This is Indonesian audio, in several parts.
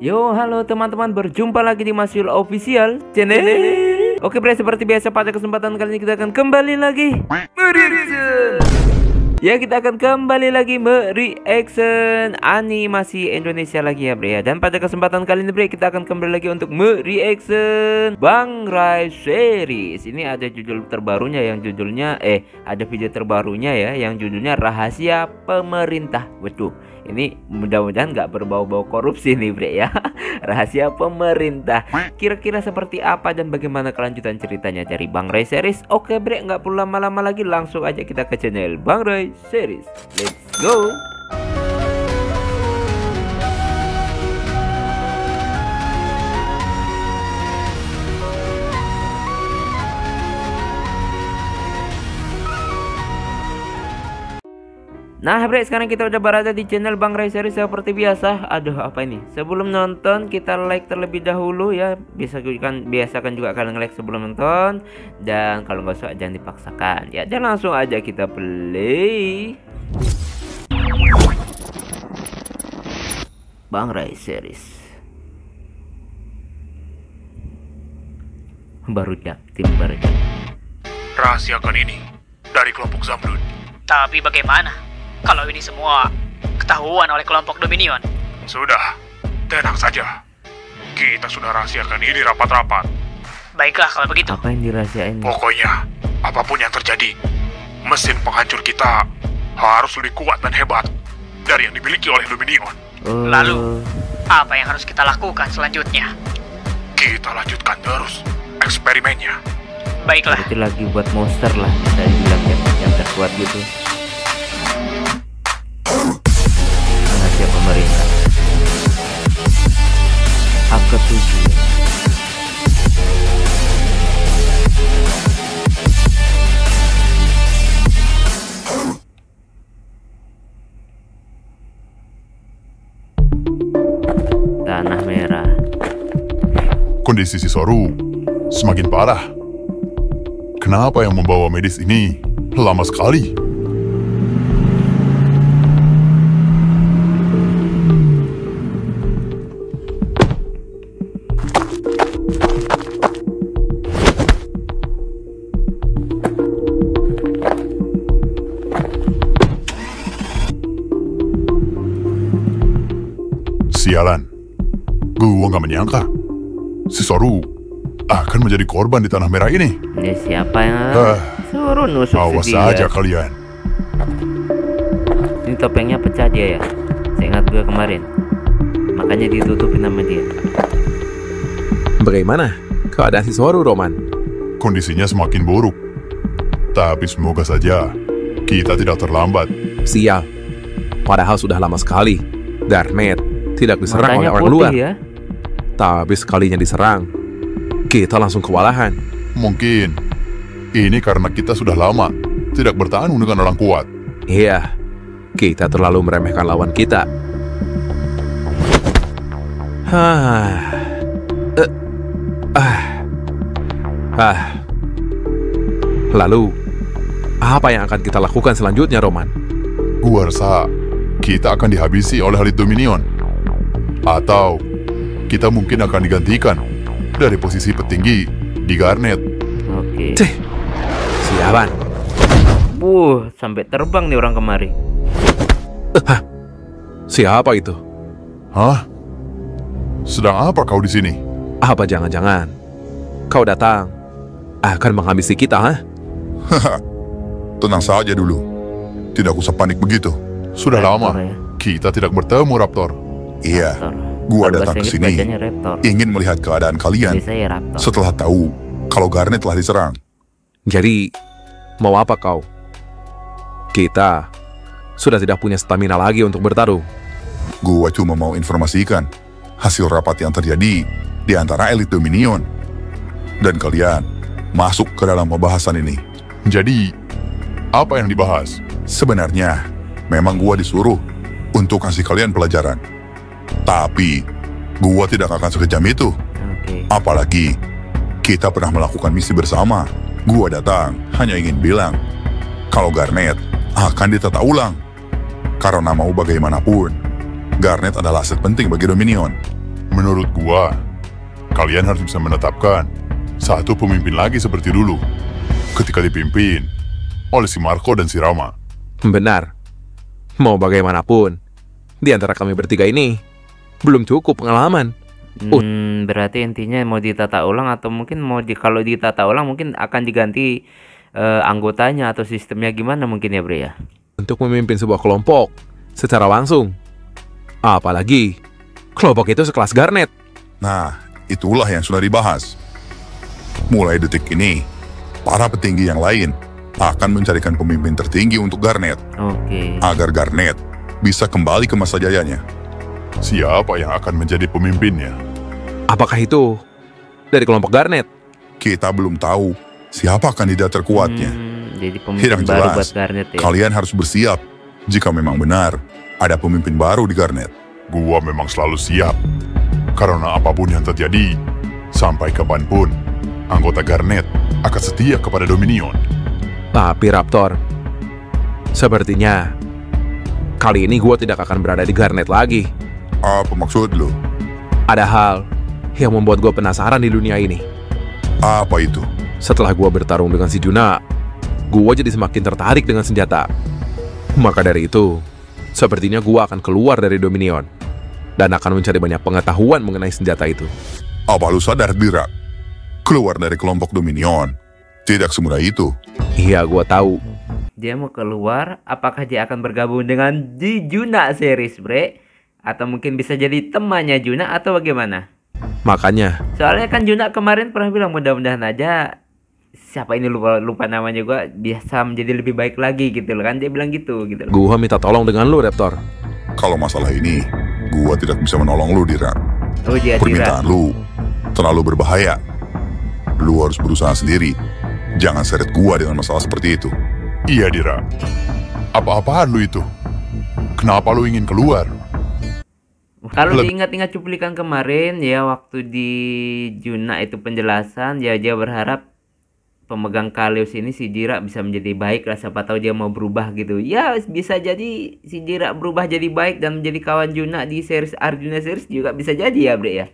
Yo, halo teman-teman, berjumpa lagi di Masyul Official Channel. Oke bre, seperti biasa pada kesempatan kali ini kita akan kembali lagi mereaction. Ya, kita akan kembali lagi mereaction animasi Indonesia lagi ya bre ya. Dan pada kesempatan kali ini bre, kita akan kembali lagi untuk mereaction Bang Rai series. Ini ada judul terbarunya yang judulnya ada video terbarunya ya yang judulnya Rahasia Pemerintah. Waduh, ini mudah-mudahan nggak berbau-bau korupsi nih bre ya. Rahasia pemerintah. Kira-kira seperti apa dan bagaimana kelanjutan ceritanya dari Bang Rai series? Oke bre, nggak perlu lama-lama lagi, langsung aja kita ke channel Bang Rai series. Let's go. Nah bre, sekarang kita udah berada di channel Bang Rai series seperti biasa. Aduh, apa ini? Sebelum nonton kita like terlebih dahulu ya. Biasakan juga kalian like sebelum nonton. Dan kalau nggak suka jangan dipaksakan ya. Dan langsung aja kita play Bang Rai series. Baru tim baru. Rahasiakan ini dari kelompok Zamrud. Tapi bagaimana kalau ini semua ketahuan oleh kelompok Dominion? Sudah, tenang saja. Kita sudah rahasiakan ini rapat-rapat. Baiklah kalau begitu. Apa yang dirahasiain? Pokoknya, apapun yang terjadi, mesin penghancur kita harus lebih kuat dan hebat dari yang dimiliki oleh Dominion. Lalu, apa yang harus kita lakukan selanjutnya? Kita lanjutkan terus eksperimennya. Baiklah. Itu lagi buat monster lah, bisa dibilang yang terkuat gitu. Rahasia pemerintah. Hak ketujuh. Tanah merah. Kondisi Sisoru semakin parah. Kenapa yang membawa medis ini lama sekali? Sialan, gua nggak menyangka Sisoru akan menjadi korban di tanah merah ini. Ini siapa yang suruh nusuk awas dia? saja kalian. Ini topengnya pecah dia ya. Saya ingat gue kemarin. Makanya ditutupin sama dia. Bagaimana keadaan Sisoru, Roman? Kondisinya semakin buruk. Tapi semoga saja kita tidak terlambat. Sial. Padahal sudah lama sekali Garnet tidak diserang Matanya oleh orang putih luar ya. Tapi sekalinya diserang, kita langsung kewalahan. Mungkin ini karena kita sudah lama tidak bertarung dengan orang kuat. Iya, kita terlalu meremehkan lawan kita. Lalu, apa yang akan kita lakukan selanjutnya, Roman? Gua rasa kita akan dihabisi oleh elit Dominion. Atau kita mungkin akan digantikan dari posisi petinggi di Garnet. Oke. Sialan. Sampai terbang nih orang kemari. Siapa itu? Hah? Sedang apa kau di sini? Apa jangan-jangan kau datang akan menghabisi kita, ha? Tenang saja dulu. Tidak usah panik begitu. Sudah Raptor, lama ya? kita tidak bertemu, Raptor. Iya, gua Kalau datang bahasa ke Inggris sini bacanya Raptor. ingin melihat keadaan kalian Jadi saya Raptor. setelah tahu kalau Garnet telah diserang. Jadi, mau apa kau? Kita sudah tidak punya stamina lagi untuk bertarung. Gua cuma mau informasikan hasil rapat yang terjadi di antara elit Dominion. Dan kalian masuk ke dalam pembahasan ini. Jadi, apa yang dibahas? Sebenarnya, memang gua disuruh untuk kasih kalian pelajaran. Tapi, gua tidak akan sekejam itu. Oke. Apalagi, kita pernah melakukan misi bersama. Gua datang hanya ingin bilang kalau Garnet akan ditata ulang. Karena mau bagaimanapun, Garnet adalah aset penting bagi Dominion. Menurut gua, kalian harus bisa menetapkan satu pemimpin lagi seperti dulu, ketika dipimpin oleh si Marco dan si Rama. Benar. Mau bagaimanapun, di antara kami bertiga ini, belum cukup pengalaman. Berarti intinya mau ditata ulang atau mungkin kalau ditata ulang mungkin akan diganti anggotanya atau sistemnya gimana mungkin ya Bre ya? Untuk memimpin sebuah kelompok secara langsung. Apalagi, kelompok itu sekelas Garnet. Nah, itulah yang sudah dibahas. Mulai detik ini, para petinggi yang lain akan mencarikan pemimpin tertinggi untuk Garnet, Oke. agar Garnet bisa kembali ke masa jayanya. Siapa yang akan menjadi pemimpinnya? Apakah itu dari kelompok Garnet? Kita belum tahu siapa kandidat terkuatnya. Jadi pemimpin Yang baru jelas, buat Garnet ya. kalian harus bersiap jika memang benar ada pemimpin baru di Garnet. Gua memang selalu siap, karena apapun yang terjadi, sampai kapanpun, anggota Garnet akan setia kepada Dominion. Tapi Raptor, sepertinya kali ini gue tidak akan berada di Garnet lagi. Apa maksud lo? Ada hal yang membuat gue penasaran di dunia ini. Apa itu? Setelah gue bertarung dengan si Juna, gue jadi semakin tertarik dengan senjata. Maka dari itu, sepertinya gue akan keluar dari Dominion dan akan mencari banyak pengetahuan mengenai senjata itu. Apa lu sadar, Dira? Keluar dari kelompok Dominion tidak semudah itu. Iya, gue tahu. Dia mau keluar, apakah dia akan bergabung dengan di Juna series Bre? Atau mungkin bisa jadi temannya Juna atau bagaimana? Makanya, Soalnya kan Juna kemarin pernah bilang mudah-mudahan aja siapa ini lupa namanya gua bisa menjadi lebih baik lagi gitu loh kan, dia bilang gitu loh. gue minta tolong dengan lu, Raptor. Kalau masalah ini, gua tidak bisa menolong lu, Dira. Oh dia Permintaan lu terlalu berbahaya. Lu harus berusaha sendiri. Jangan seret gua dengan masalah seperti itu. Iya, Dira. Apa-apaan lu itu? Kenapa lu ingin keluar? Kalau diingat-ingat cuplikan kemarin ya waktu di Juna itu penjelasan ya dia berharap pemegang Kalius ini si Jira bisa menjadi baik lah, siapa tahu dia mau berubah gitu. Ya bisa jadi si Jira berubah jadi baik dan menjadi kawan Juna di series Arjuna series juga bisa jadi ya Bre ya.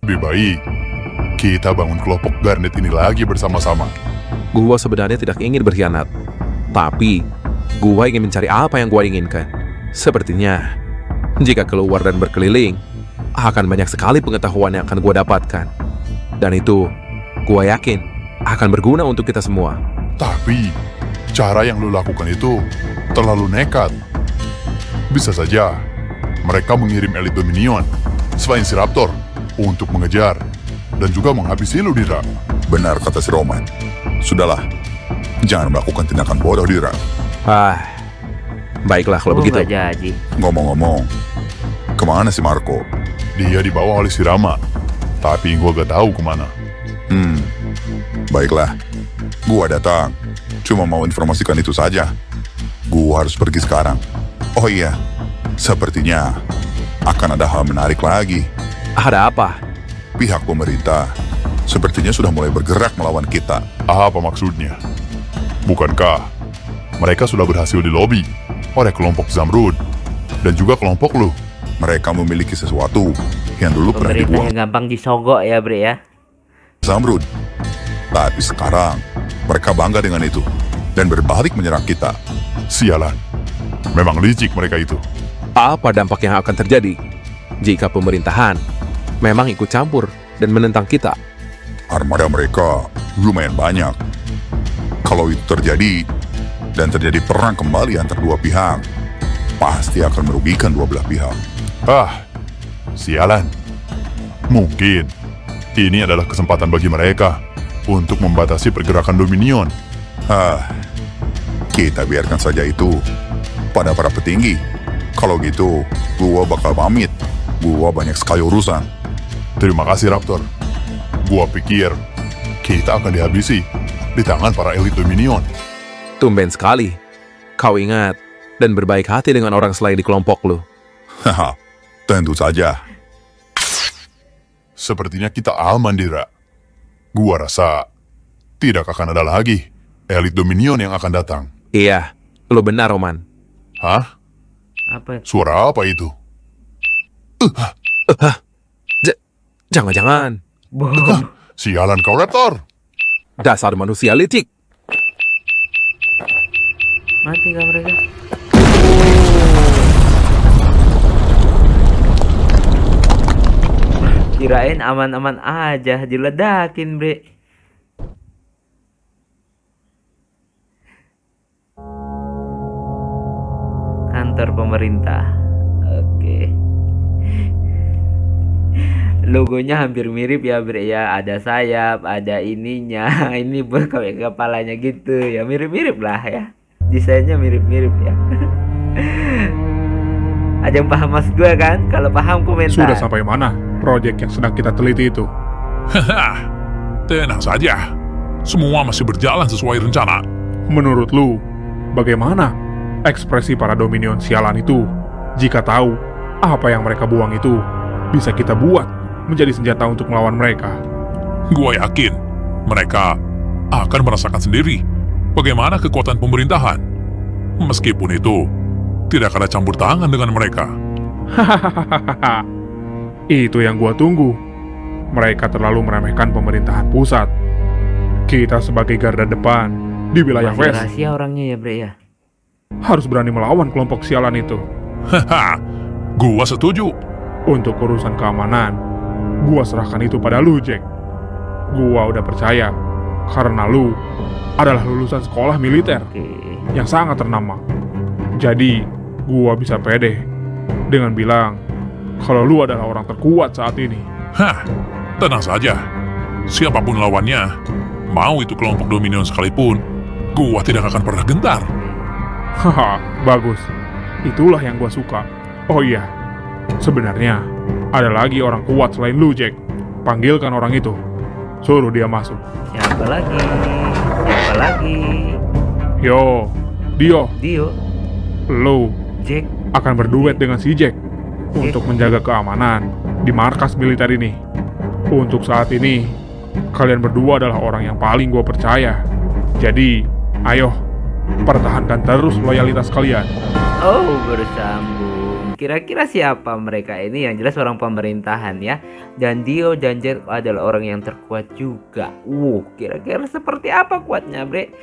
Lebih baik kita bangun kelompok Garnet ini lagi bersama-sama. Gue sebenarnya tidak ingin berkhianat, tapi gue ingin mencari apa yang gue inginkan. Sepertinya jika keluar dan berkeliling, akan banyak sekali pengetahuan yang akan gue dapatkan. Dan itu, gue yakin, akan berguna untuk kita semua. Tapi, cara yang lu lakukan itu terlalu nekat. Bisa saja, mereka mengirim elit Dominion, selain si Raptor, untuk mengejar dan juga menghabisi lu, Dira. Benar kata si Roman. Sudahlah, jangan melakukan tindakan bodoh, Dira. Baiklah kalau begitu. Nggak jadi. Ngomong-ngomong, kemana si Marco? Dia dibawa oleh si Rama, tapi gua gak tahu kemana. Baiklah, gua datang. Cuma mau informasikan itu saja. Gua harus pergi sekarang. Oh iya, sepertinya akan ada hal menarik lagi. Ada apa? Pihak pemerintah sepertinya sudah mulai bergerak melawan kita. Apa maksudnya? Bukankah mereka sudah berhasil dilobi oleh kelompok Zamrud dan juga kelompok lu? Mereka memiliki sesuatu yang dulu pernah Pemerintah dibuang yang gampang disogok ya Bre ya. Zamrud. Tapi sekarang mereka bangga dengan itu dan berbalik menyerang kita. Sialan. Memang licik mereka itu. Apa dampak yang akan terjadi jika pemerintahan memang ikut campur dan menentang kita? Armada mereka lumayan banyak. Kalau itu terjadi dan terjadi perang kembali antar dua pihak, pasti akan merugikan dua belah pihak. Sialan. Mungkin ini adalah kesempatan bagi mereka untuk membatasi pergerakan Dominion. Kita biarkan saja itu pada para petinggi. Kalau gitu, gua bakal pamit. Gua banyak sekali urusan. Terima kasih, Raptor. Gua pikir kita akan dihabisi di tangan para elit Dominion. Tumben sekali. Kau ingat dan berbaik hati dengan orang selain di kelompok lu. Haha, tentu saja. Sepertinya kita aman, Dira. Gua rasa tidak akan ada lagi elit Dominion yang akan datang. Iya, lu benar, Roman. Hah? Apa? Suara apa itu? Jangan-jangan Bohong. Sialan kau, Raptor. dasar manusia licik. Mati kah mereka? Kirain aman-aman aja, diledakin, bre. Kantor pemerintah. Oke. Logonya hampir mirip ya, bre ya. Ada sayap, ada ininya. Ini kayak kepalanya gitu ya, mirip-mirip lah ya. Desainnya mirip-mirip ya. Ada yang paham mas gue kan? Kalau paham komentar. Sudah sampai mana proyek yang sedang kita teliti itu? Haha, tenang saja. Semua masih berjalan sesuai rencana. Menurut lu, bagaimana ekspresi para Dominion sialan itu jika tahu apa yang mereka buang itu bisa kita buat menjadi senjata untuk melawan mereka? Gua yakin mereka akan merasakan sendiri bagaimana kekuatan pemerintahan. Meskipun itu tidak ada campur tangan dengan mereka. Hahaha, itu yang gua tunggu. Mereka terlalu meremehkan pemerintahan pusat. Kita sebagai garda depan di wilayah Masih West rahasia orangnya ya, bre ya. harus berani melawan kelompok sialan itu. Haha, gua setuju. Untuk urusan keamanan, gua serahkan itu pada lu, Jack. Gua udah percaya karena lu adalah lulusan sekolah militer Oke. yang sangat ternama. Jadi, gua bisa pede dengan bilang kalau lu adalah orang terkuat saat ini. Hah, tenang saja. Siapapun lawannya, mau itu kelompok Dominion sekalipun, gua tidak akan pernah gentar. Haha, bagus. Itulah yang gua suka. Oh iya, sebenarnya ada lagi orang kuat selain lu, Jack. Panggilkan orang itu. Suruh dia masuk. Siapa lagi? Siapa lagi? Yo, Dio, Dio, lu Jack. akan berduet dengan si Jack untuk menjaga keamanan di markas militer ini. Untuk saat ini, kalian berdua adalah orang yang paling gue percaya. Jadi, ayo, pertahankan terus loyalitas kalian. Oh, bersambung. Kira-kira siapa mereka ini? Yang jelas orang pemerintahan ya. Dan Dio dan Jack adalah orang yang terkuat juga. Kira-kira seperti apa kuatnya, bre?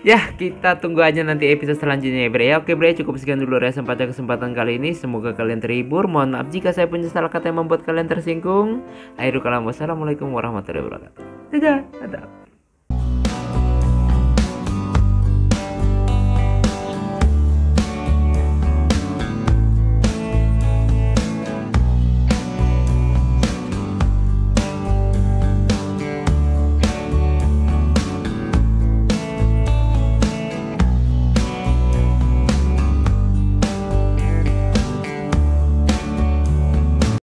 Ya, kita tunggu aja nanti episode selanjutnya ya, bre ya. Oke, bre, cukup sekian dulu reaction pada kesempatan kali ini. Semoga kalian terhibur. Mohon maaf jika saya punya salah kata yang membuat kalian tersinggung. Akhirul kalam, wassalamualaikum warahmatullahi wabarakatuh. Dadah.